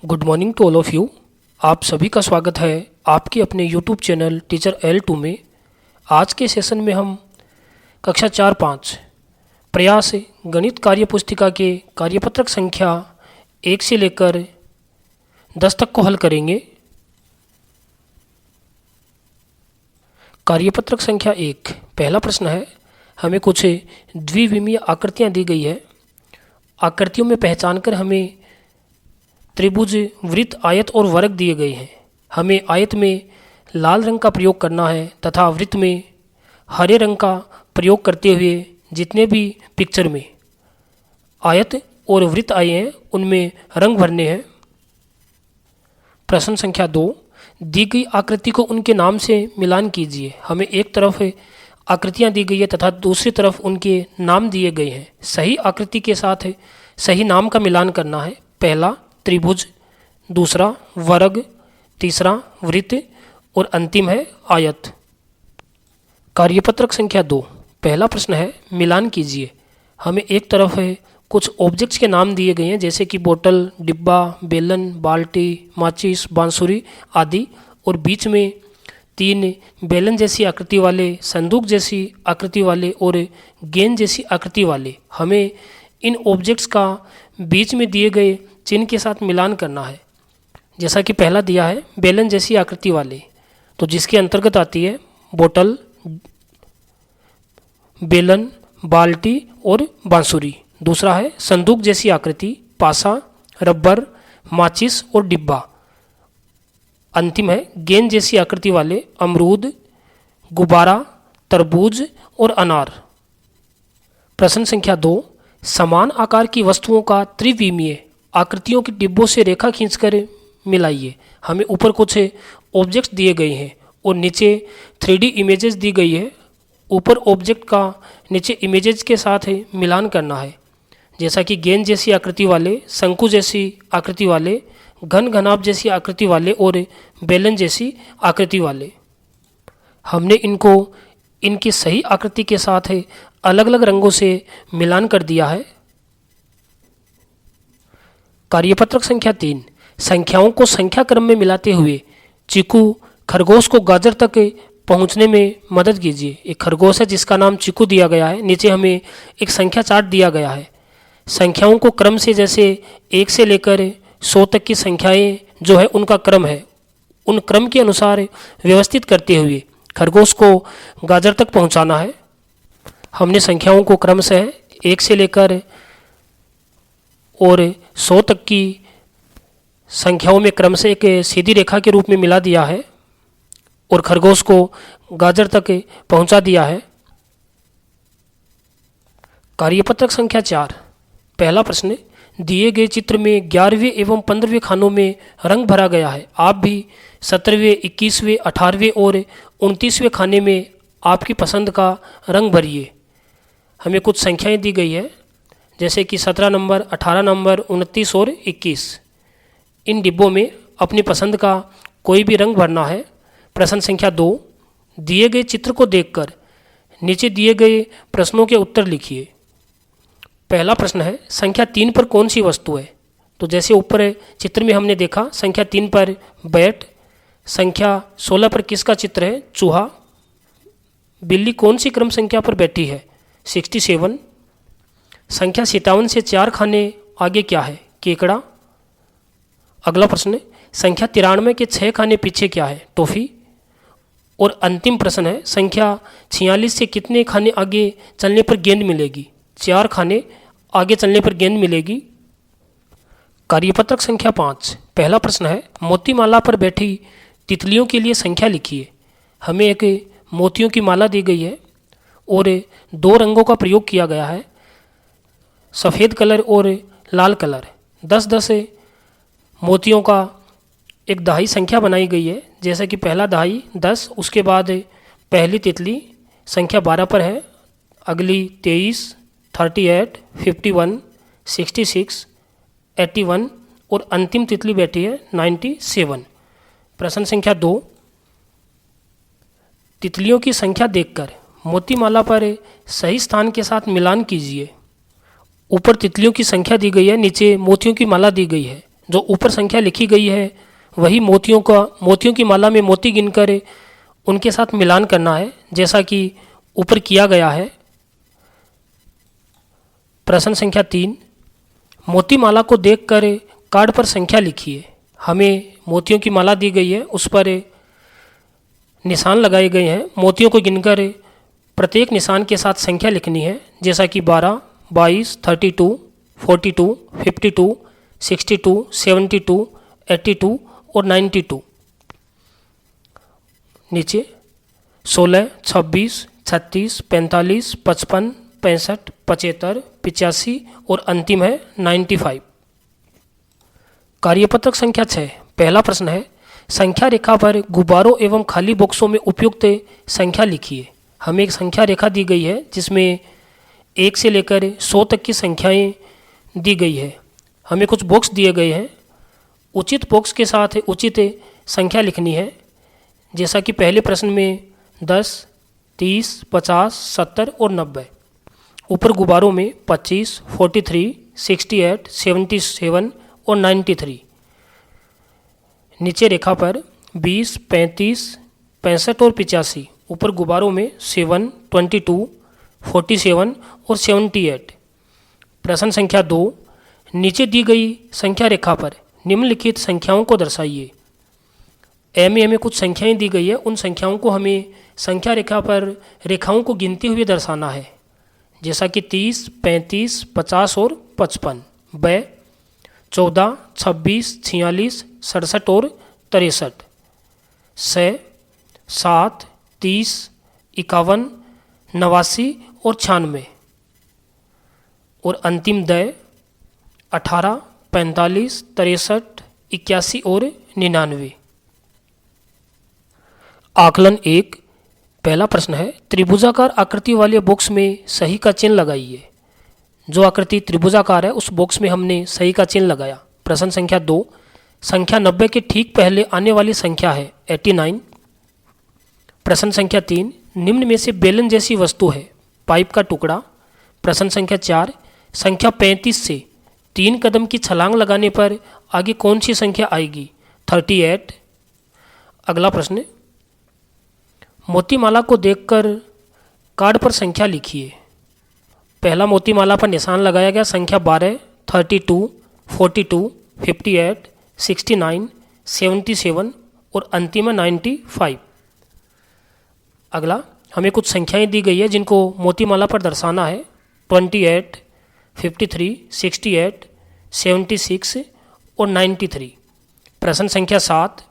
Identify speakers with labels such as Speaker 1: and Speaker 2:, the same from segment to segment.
Speaker 1: Good morning to all of you. आप सभी का स्वागत है आपके अपने यूट्यूब चैनल टीचर L2 में। आज के सेशन में हम कक्षा 4-5 प्रयास गणित कार्य पुस्तिका के कार्यपत्रक संख्या 1 से लेकर 10 तक को हल करेंगे। कार्यपत्रक संख्या 1 पहला प्रश्न है, हमें कुछ द्विविमीय आकृतियाँ दी गई है। आकृतियों में पहचान कर हमें त्रिभुज, वृत्त, आयत और वर्ग दिए गए हैं। हमें आयत में लाल रंग का प्रयोग करना है तथा वृत्त में हरे रंग का प्रयोग करते हुए जितने भी पिक्चर में आयत और वृत्त आए हैं उनमें रंग भरने हैं। प्रश्न संख्या 2, दी गई आकृति को उनके नाम से मिलान कीजिए। हमें एक तरफ आकृतियाँ दी गई है तथा दूसरी तरफ उनके नाम दिए गए हैं। सही आकृति के साथ सही नाम का मिलान करना है। पहला त्रिभुज, दूसरा वर्ग, तीसरा वृत्त और अंतिम है आयत। कार्यपत्रक संख्या 2 पहला प्रश्न है, मिलान कीजिए। हमें एक तरफ है कुछ ऑब्जेक्ट्स के नाम दिए गए हैं जैसे कि बोतल, डिब्बा, बेलन, बाल्टी, माचिस, बांसुरी आदि, और बीच में 3 बेलन जैसी आकृति वाले, संदूक जैसी आकृति वाले और गेंद जैसी आकृति वाले। हमें इन ऑब्जेक्ट्स का बीच में दिए गए चिन्ह के साथ मिलान करना है। जैसा कि पहला दिया है बेलन जैसी आकृति वाले, तो जिसके अंतर्गत आती है बोतल, बेलन, बाल्टी और बांसुरी। दूसरा है संदूक जैसी आकृति, पासा, रबर, माचिस और डिब्बा। अंतिम है गेंद जैसी आकृति वाले, अमरूद, गुब्बारा, तरबूज और अनार। प्रश्न संख्या 2, समान आकार की वस्तुओं का त्रिविमीय आकृतियों के डिब्बों से रेखा खींचकर मिलाइए। हमें ऊपर कुछ ऑब्जेक्ट्स दिए गए हैं और नीचे 3D इमेजेस दी गई है। ऊपर ऑब्जेक्ट का नीचे इमेजेस के साथ मिलान करना है, जैसा कि गेंद जैसी आकृति वाले, शंकु जैसी आकृति वाले, घन घनाभ जैसी आकृति वाले और बेलन जैसी आकृति वाले। हमने इनको इनकी सही आकृति के साथ अलग अलग रंगों से मिलान कर दिया है। कार्यपत्रक संख्या 3, संख्याओं को संख्या क्रम में मिलाते हुए चीकू खरगोश को गाजर तक पहुंचने में मदद कीजिए। एक खरगोश है जिसका नाम चीकू दिया गया है। नीचे हमें एक संख्या चार्ट दिया गया है। संख्याओं को क्रम से, जैसे 1 से लेकर 100 तक की संख्याएं जो है उनका क्रम है, उन क्रम के अनुसार व्यवस्थित करते हुए खरगोश को गाजर तक पहुंचाना है। हमने संख्याओं को क्रम से 1 से लेकर और 100 तक की संख्याओं में क्रम से एक सीधी रेखा के रूप में मिला दिया है और खरगोश को गाजर तक पहुंचा दिया है। कार्यपत्रक संख्या 4 पहला प्रश्न, दिए गए चित्र में 11वें एवं 15वें खानों में रंग भरा गया है। आप भी 17वें, 21वें, 18वें और 29वें खाने में आपकी पसंद का रंग भरिए। हमें कुछ संख्याएं दी गई है जैसे कि 17 नंबर, 18 नंबर, 29 और 21। इन डिब्बों में अपनी पसंद का कोई भी रंग भरना है। प्रश्न संख्या 2, दिए गए चित्र को देखकर नीचे दिए गए प्रश्नों के उत्तर लिखिए। पहला प्रश्न है, संख्या 3 पर कौन सी वस्तु है? तो जैसे ऊपर चित्र में हमने देखा, संख्या 3 पर बैट। संख्या 16 पर किसका चित्र है? चूहा। बिल्ली कौन सी क्रम संख्या पर बैठी है? 67। संख्या 57 से 4 खाने आगे क्या है? केकड़ा। अगला प्रश्न, संख्या 93 के 6 खाने पीछे क्या है? टॉफी। और अंतिम प्रश्न है, संख्या 46 से कितने खाने आगे चलने पर गेंद मिलेगी? 4 खाने आगे चलने पर गेंद मिलेगी। कार्यपत्रक संख्या 5 पहला प्रश्न है, मोतीमाला पर बैठी तितलियों के लिए संख्या लिखिए। हमें एक मोतियों की माला दी गई है और 2 रंगों का प्रयोग किया गया है, सफ़ेद कलर और लाल कलर। 10-10 मोतियों का एक दहाई संख्या बनाई गई है, जैसे कि पहला दहाई 10, उसके बाद पहली तितली संख्या 12 पर है, अगली 23, 38, 51, 66, 81 और अंतिम तितली बैठी है 97। प्रश्न संख्या 2, तितलियों की संख्या देखकर मोतीमाला पर सही स्थान के साथ मिलान कीजिए। ऊपर तितलियों की संख्या दी गई है, नीचे मोतियों की माला दी गई है। जो ऊपर संख्या लिखी गई है वही मोतियों की माला में मोती गिनकर उनके साथ मिलान करना है, जैसा कि ऊपर किया गया है। प्रश्न संख्या 3, मोती माला को देखकर कार्ड पर संख्या लिखिए। हमें मोतियों की माला दी गई है, उस पर निशान लगाए गए हैं। मोतियों को गिनकर प्रत्येक निशान के साथ संख्या लिखनी है, जैसा कि 12, 22, 32, 42, 52, 62, 72, 82 और 92। नीचे 16, 26, 36, 45, 55, 65, 75, 85 और अंतिम है 95। कार्यपत्रक संख्या 6, पहला प्रश्न है, संख्या रेखा पर गुब्बारों एवं खाली बॉक्सों में उपयुक्त संख्या लिखिए। हमें एक संख्या रेखा दी गई है जिसमें 1 से लेकर 100 तक की संख्याएं दी गई है। हमें कुछ बॉक्स दिए गए हैं, उचित बॉक्स के साथ उचित संख्या लिखनी है, जैसा कि पहले प्रश्न में 10, 30, 50, 70 और 90। ऊपर गुब्बारों में 25, 43, 68, 77 और 93। नीचे रेखा पर 20, 35, 65 और 85। ऊपर गुब्बारों में 7, 22, 47 और 78। प्रश्न संख्या 2, नीचे दी गई संख्या रेखा पर निम्नलिखित संख्याओं को दर्शाइए। हमें कुछ संख्याएं दी गई है, उन संख्याओं को हमें संख्या रेखा पर रेखाओं को गिनते हुए दर्शाना है, जैसा कि 30, 35, 50 और 55। ब 14, 26, 46, 67 और 63। स 7, 30, 51, 89 और 96। और अंतिम द 18, 45, 63, 81 और 99। आकलन 1, पहला प्रश्न है, त्रिभुजाकार आकृति वाले बॉक्स में सही का चिन्ह लगाइए। जो आकृति त्रिभुजाकार है उस बॉक्स में हमने सही का चिन्ह लगाया। प्रश्न संख्या 2, संख्या 90 के ठीक पहले आने वाली संख्या है 89। प्रश्न संख्या 3, निम्न में से बेलन जैसी वस्तु है, पाइप का टुकड़ा। प्रश्न संख्या 4, संख्या 35 से 3 कदम की छलांग लगाने पर आगे कौन सी संख्या आएगी? 38। अगला प्रश्न, मोतीमाला को देखकर कार्ड पर संख्या लिखिए। पहला मोतीमाला पर निशान लगाया गया संख्या 12, 32, 42, 58, 69, 77 और अंतिम है 95। अगला, हमें कुछ संख्याएं दी गई है जिनको मोतीमाला पर दर्शाना है। 28, 53, 68, 76 और 93। प्रश्न संख्या 7,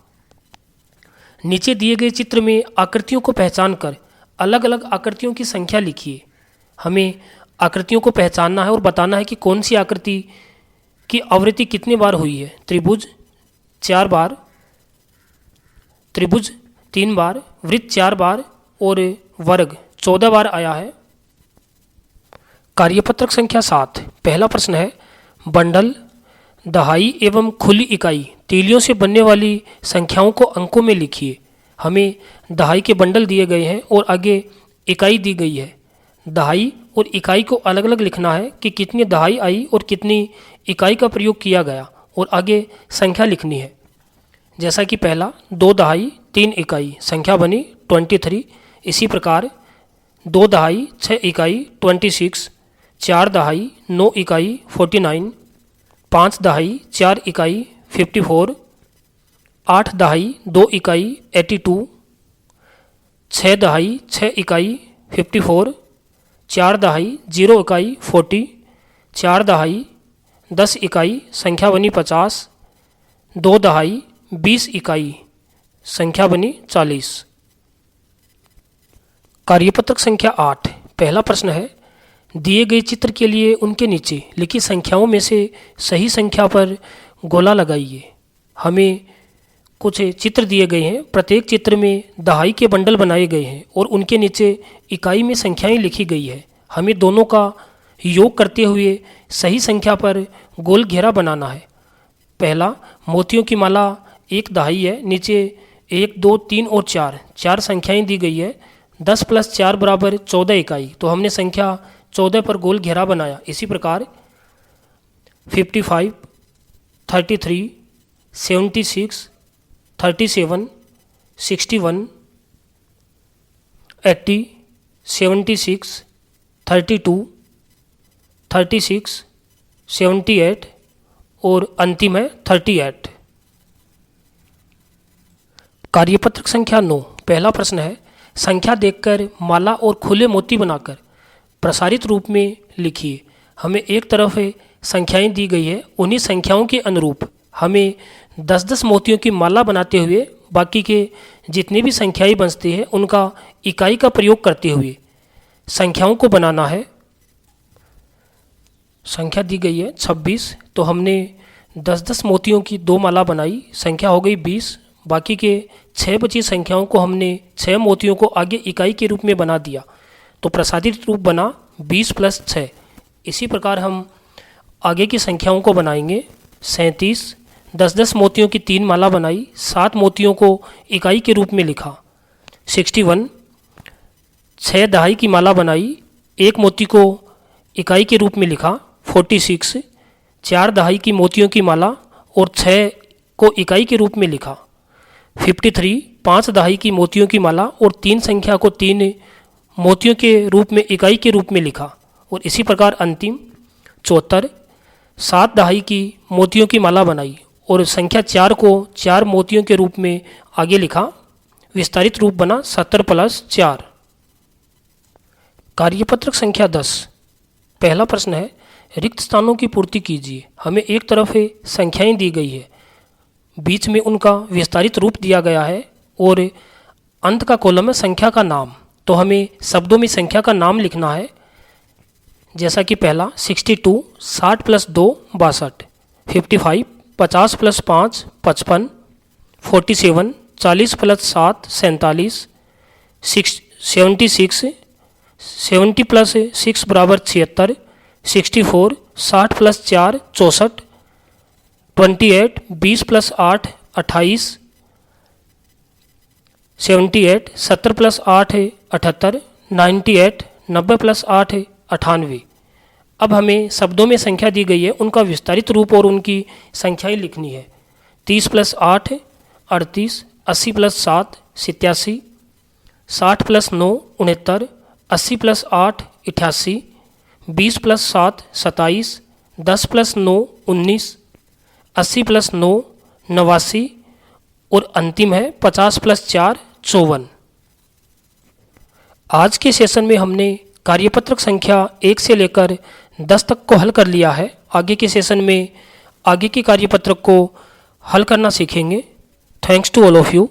Speaker 1: नीचे दिए गए चित्र में आकृतियों को पहचान कर अलग अलग आकृतियों की संख्या लिखिए। हमें आकृतियों को पहचानना है और बताना है कि कौन सी आकृति की आवृत्ति कितनी बार हुई है। त्रिभुज 4 बार, त्रिभुज 3 बार, वृत्त 4 बार और वर्ग 14 बार आया है। कार्यपत्रक संख्या 7, पहला प्रश्न है, बंडल, दहाई एवं खुली इकाई तीलियों से बनने वाली संख्याओं को अंकों में लिखिए। हमें दहाई के बंडल दिए गए हैं और आगे इकाई दी गई है। दहाई और इकाई को अलग अलग लिखना है कि कितनी दहाई आई और कितनी इकाई का प्रयोग किया गया, और आगे संख्या लिखनी है, जैसा कि पहला 2 दहाई 3 इकाई, संख्या बनी 23। इसी प्रकार 2 दहाई 6 इकाई 26, 4 दहाई 9 इकाई 49, 5 दहाई 4 इकाई 54, 8 दहाई 2 इकाई 82, 6 दहाई 6 इकाई 54, 4 दहाई 0 इकाई 40, 4 दहाई 10 इकाई, संख्या बनी 50, 2 दहाई 20 इकाई, संख्या बनी 40। कार्यपत्रक संख्या 8, पहला प्रश्न है, दिए गए चित्र के लिए उनके नीचे लिखी संख्याओं में से सही संख्या पर गोला लगाइए। हमें कुछ चित्र दिए गए हैं, प्रत्येक चित्र में दहाई के बंडल बनाए गए हैं और उनके नीचे इकाई में संख्याएं लिखी गई है। हमें दोनों का योग करते हुए सही संख्या पर गोल घेरा बनाना है। पहला, मोतियों की माला 1 दहाई है, नीचे 1, 2, 3 और 4 संख्याएं दी गई है। 10 + 4 बराबर 14 इकाई, तो हमने संख्या 14 पर गोल घेरा बनाया। इसी प्रकार 55, 33, 76, 37, 61, 80, 76, 32, 36, 78 और अंतिम है 38। कार्यपत्रक संख्या 9। पहला प्रश्न है, संख्या देखकर माला और खुले मोती बनाकर प्रसारित रूप में लिखिए। हमें एक तरफ संख्याएं दी गई है, उन्हीं संख्याओं के अनुरूप हमें 10-10 मोतियों की माला बनाते हुए बाकी के जितनी भी संख्याएं बचती है उनका इकाई का प्रयोग करते हुए संख्याओं को बनाना है। संख्या दी गई है 26, तो हमने 10-10 मोतियों की 2 माला बनाई, संख्या हो गई 20। बाकी के 6 बची संख्याओं को हमने 6 मोतियों को आगे इकाई के रूप में बना दिया, तो प्रसारित रूप बना 20 + 6। इसी प्रकार हम आगे की संख्याओं को बनाएंगे। 37, 10-10 मोतियों की 3 माला बनाई, 7 मोतियों को इकाई के रूप में लिखा। 61, 6 दहाई की माला बनाई, 1 मोती को इकाई के रूप में लिखा। 46, 4 दहाई की मोतियों की माला और 6 को इकाई के रूप में लिखा। 53, 5 दहाई की मोतियों की माला और 3 संख्या को 3 मोतियों के रूप में इकाई के रूप में लिखा। और इसी प्रकार अंतिम 74, 7 दहाई की मोतियों की माला बनाई और संख्या 4 को 4 मोतियों के रूप में आगे लिखा। विस्तारित रूप बना 70 + 4। कार्यपत्रक संख्या 10। पहला प्रश्न है, रिक्त स्थानों की पूर्ति कीजिए। हमें एक तरफ संख्याएं दी गई है, बीच में उनका विस्तारित रूप दिया गया है और अंत का कॉलम है संख्या का नाम। तो हमें शब्दों में संख्या का नाम लिखना है, जैसा कि पहला 62, 60 + 2 62, 55, 50 + 5 55, 47, 40 + 7 47, 76, 70 + 6 = 76, 64, 60 + 4 64, 28, 20 + 8 28, 78, 70 + 8 78, 98, 90 + 8 98। अब हमें शब्दों में संख्या दी गई है, उनका विस्तारित रूप और उनकी संख्याएं लिखनी है। 30 + 8 38, 80 + 7 87, 60 + 9 69, 80 + 8 88, 20 + 7 27, 10 + 9 19, 80 + 9 89 और अंतिम है 50 + 4 54। आज के सेशन में हमने कार्यपत्रक संख्या 1 से लेकर 10 तक को हल कर लिया है। आगे के सेशन में आगे की कार्यपत्रक को हल करना सीखेंगे। Thanks to all of you.